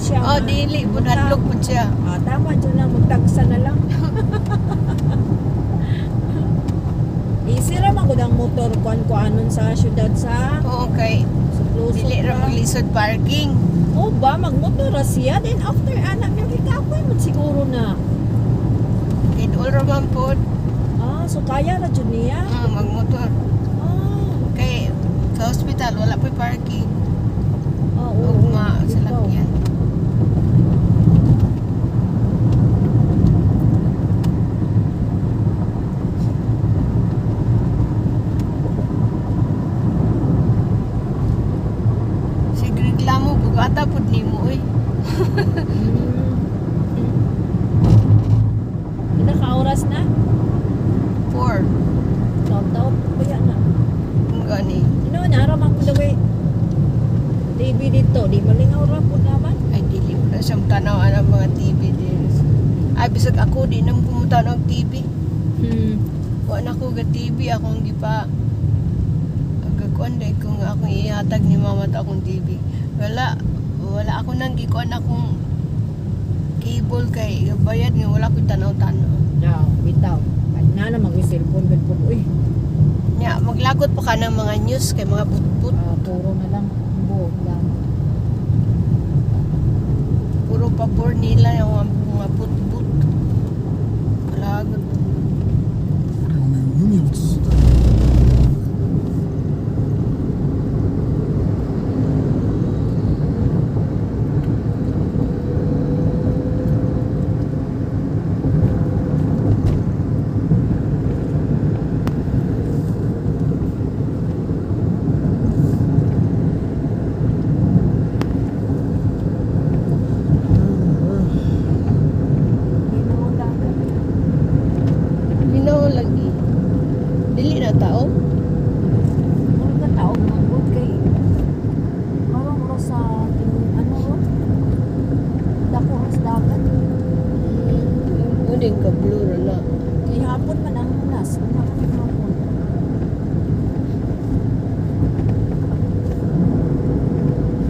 siya. Oh, dili po hadlok po siya. Ah, tama dyan lang, magtagsa na lang. Easy raman ko ng motor kuan-kuanon sa syudad sa Okay. lusot Dili ra ra. maglisod parking. O ba, magmotor ra siya. Then after anak niya, kikapoy mo siguro na. Kid all raman po. Ah, so kaya na dyan niya. Magmotor. Ah, Kay sa hospital wala po parking. oo. Ugma sa ikaw. lakyan. Sige reklamo bugata pud nimo oy. Pinaka-oras na? 4. Taon-taon pa yan na. Ang gani. Naraman ko daw TV dito. Di malingaw ra po naman. Ay dili mo na siyang tanaw ang mga TV din. Ay bisag ako di nang pumunta ng TV. Wala ko ga TV akong gipa agakuan dai kung akong ihatag ni mama ta akong TV. Wala ako nang gikuan akong cable kay bayad nga wala ko tanaw-tanaw. Yeah, bitaw. Ay na mag-cellphone bed po. Uy, Nya maglagot pa ka ng mga news kay mga putput. puro na lang. Buog lang. Puro pabor nila yung mga putput. Lagot. Linaw lagi. Dili na tao. Ano ka tao mangod kay parang ro sa ano ro? Dako ras dagat. Uning ka blur na. Kay hapon man ang unas. Una ka hapon.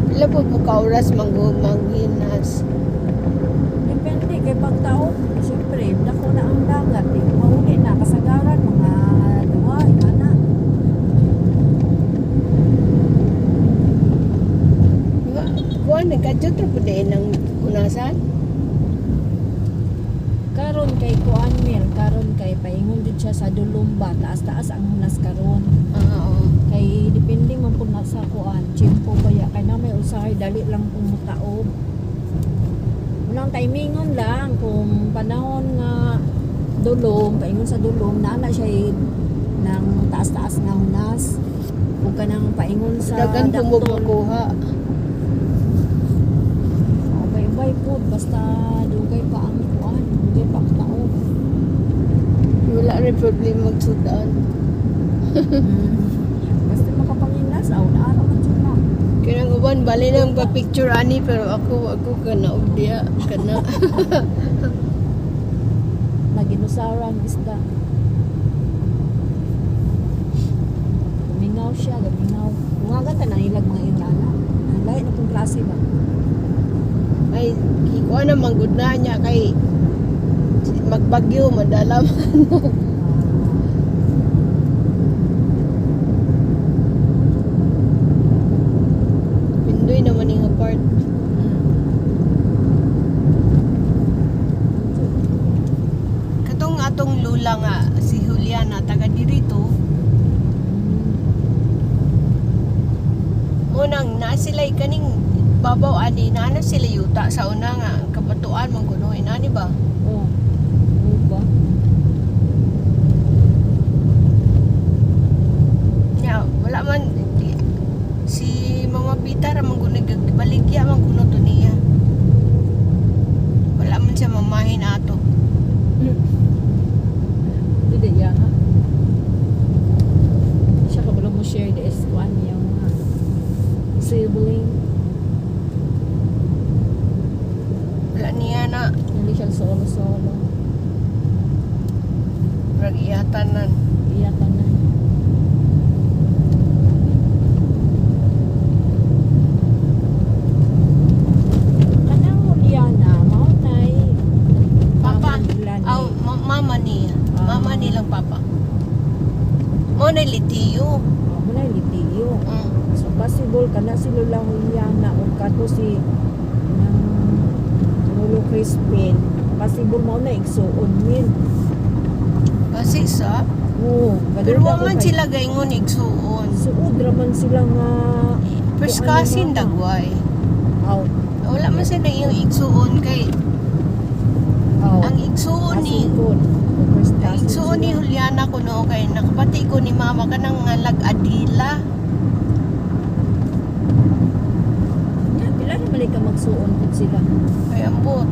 Pila po mo ka oras manghinas. Depende kay pag tao. Siyempre, dako na ang dagat. Mahuli na kasagaran mga duwa, inana. Kuan nagkadyo tra po din ng unasan. Karon kay kuan mil, karon kay paingon jud siya sa Dulumba, taas-taas ang hunas karon. Oo. Kay depende man pud na sa kuan, chimpo baya kay na may usahay dali lang kung mutaob. Unang timingon lang kung panahon nga dulom, paingon sa dulom na siya nang taas-taas nga hunas. Ug kanang paingon sa Dagan po mo daktol. makuha. Bay po, basta dugay pa ang kuan, dugay pa ang taob. Wala rin problema magsudan. Basta makapanginas, aw naara man jud na. Kaya nga uban, bali na ba picture ani pero ako kana ubdiya kana. Naginusara ang isda. Gumingaw siya, gumingaw. Mga ganda na nilag mga inana. Ang lahat na pong klase ba? Ay kikuha na manggod na niya kay magbagyo madalam. Pindoy naman yung apart. Katong atong lula nga si Juliana taga dirito. Munang na sila kaning babaw ani na sila yuta sa una nga kabatuan man kuno inani ba? Oh. Oo ba? Nya wala man si Mama Pita ra man kuno baligya man kuno to niya. Wala man siya mamahin ato. Hindi ya ha? Siya ka mo share the S1 niya mga sibling. Wala niya na Hindi siya solo-solo. rag-iyatanan. Iyakan na. Kana si ng Lolo Crispin. Possible mo na igsuon min. Kasi sa Oo, pero kaduda ko man kay- sila gaingon igsuon. Suod raman sila nga Perskasin dagway. aw Wala man sila yung igsuon kay aw ang igsuon ni igsuon ni Juliana ko no kay nakapati ko ni mama kanang nga lag-adila. Pila na balik ka magsuon pud sila. Kay ambot.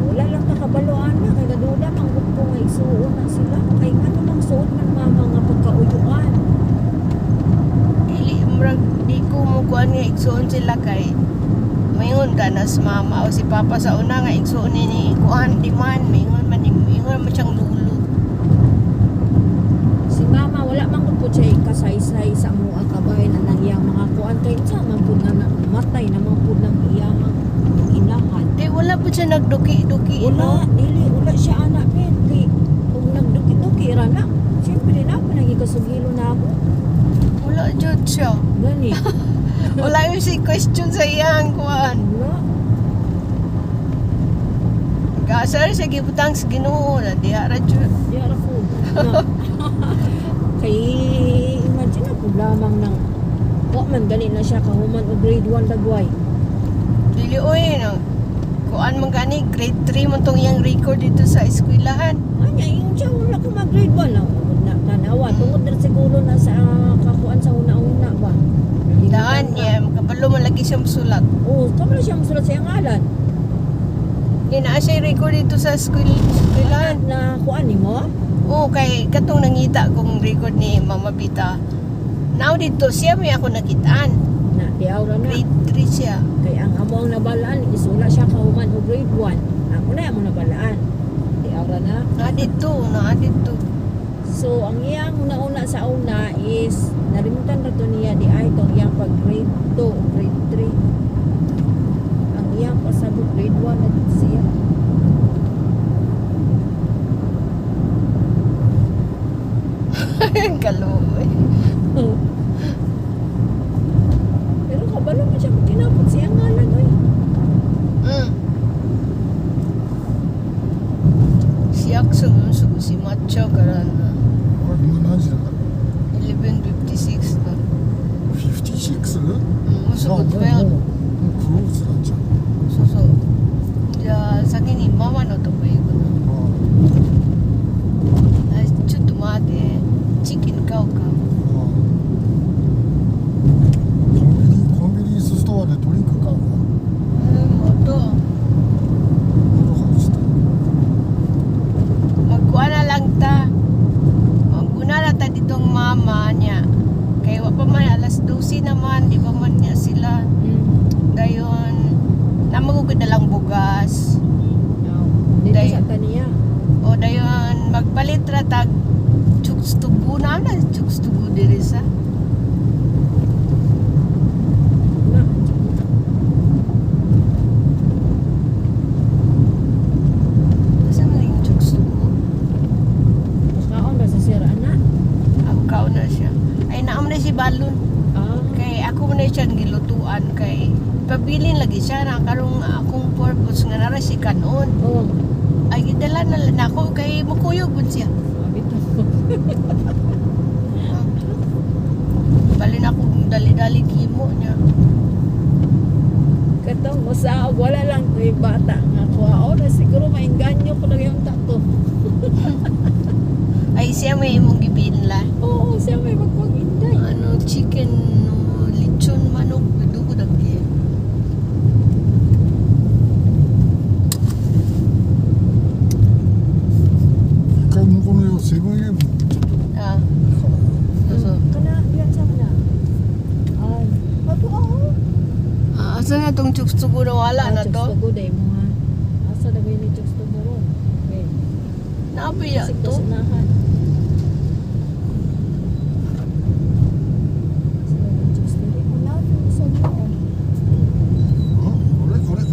Wala lang kakabaloan na kay kaduda man gud ko nga igsuon na sila. Kay ngano mang suod man mama nga pagkauyuan. Dili murag di ko mo kuan nga igsuon sila kay mayon ka na si mama o si papa sa una nga igsuon ni kuan di man mayon man siyang lulo. Si mama wala man gud po siya kasaysay sa mga kabay na nangyang mga kuan kay sa man pud nga matay na man pud ng iyang inahan. Di wala po siya nagduki-duki Wala, no. dili wala siya anak pet. Kay kung nagduki-duki ra na, siyempre na pa nagikasugilo na ako. Wala jud siya. Gani. Wala yung si question sa iyang kuan. Wala. Gasar sa gibutang sa Ginoo na diha ra jud. Di ara po. Na. Kay imagine po lamang ng wa man gani na siya kahuman o grade 1 dagway. Dili oy no. Kuan man gani grade 3 man tong iyang record dito sa eskwelahan. Anya yung siya wala ko mag grade 1 na tanawa tungod na siguro na sa kakuan sa una-una ba. Daan niya makabalo man lagi siya musulat. Oh, kamo na siya musulat sa iyang ngalan. Di na siya record dito sa eskwelahan. Na kuan nimo? Oo, kay katong nangita kong record ni Mama Bita. Now dito siya may ako nakitaan. Na diaw ra na. Grade 3 siya. Kay ang among nabalaan isula siya kahuman o grade 1. Ako na among nabalaan. Diaw ra na. Na dito. So ang iyang una-una sa una is nalimutan na to niya di ay itong iyang pag grade 2 o grade 3. Ang iyang pasabot grade 1 na dito siya. Kaluoy. Pero kabalo man siya kung tinapot siya ngalan oy. Siyak sumunsugo si Macho karana. 今何時だから 11:56 na. 56? あ、 Musugot も pa yan. うクローズなんじゃん。 Suso. Ja, sa akin ni mama no to pa yun. あ Ay, chuto mate. Chicken cow ka. あコンビニエンスストアでドリンク買うわ。 Moto. 窓外して。 Magkuha na lang ta. Maguna na ta ditong mama niya. Kaya wa pa man alas 12 naman, di pa man niya sila. Dayon, namagugod na lang bugas. Dito Day- sa kaniya. O dayon, magpalit ra tag chuks tubo na chuks tubo diri sa. Na. Asa man yung chuks tubo? Kaon ba sa sira na? Ako kaon na siya. Ay naam na si Balon. Ah. Kay ako man na siya gilutuan kay pabilin lagi siya na karong akong purpose nga nara si kanon. Oh. Ay gidala na lang ako kay mukuyog pud siya. Abito. Balin ako dali-dali kimo niya. Katong usaog wala lang to yung bata nga kuha na siguro mainganyo ko lang yung tato. Ay siya may imong gibinla. Oo, siya may magpag-inday. Ano chicken no, lechon manok bidu ko dagki.セブンイレブンちょっと Ah, 行かない so, Kana, diyan sa mana. Ay, ato ako. asa na tong chuks tubo na wala na to? Chokes day mo ha. Asa na ba yung chokes to mo ron? Okay. Nabiya Isig to. to sunahan. Asa na ba yung chokes to rin? Wala, sa doon.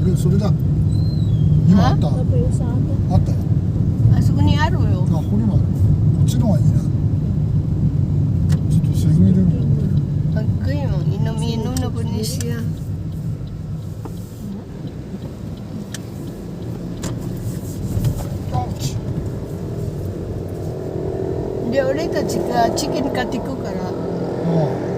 あれそれだ今あった Ano pa yung sa ato? あったよ Asa ko ni Aro yo. あこれもあるこっちの方がいいなちょっとセブンイレブン Agay mo, inom-inom na po ni siya. で俺たちがチキン買ってくからうん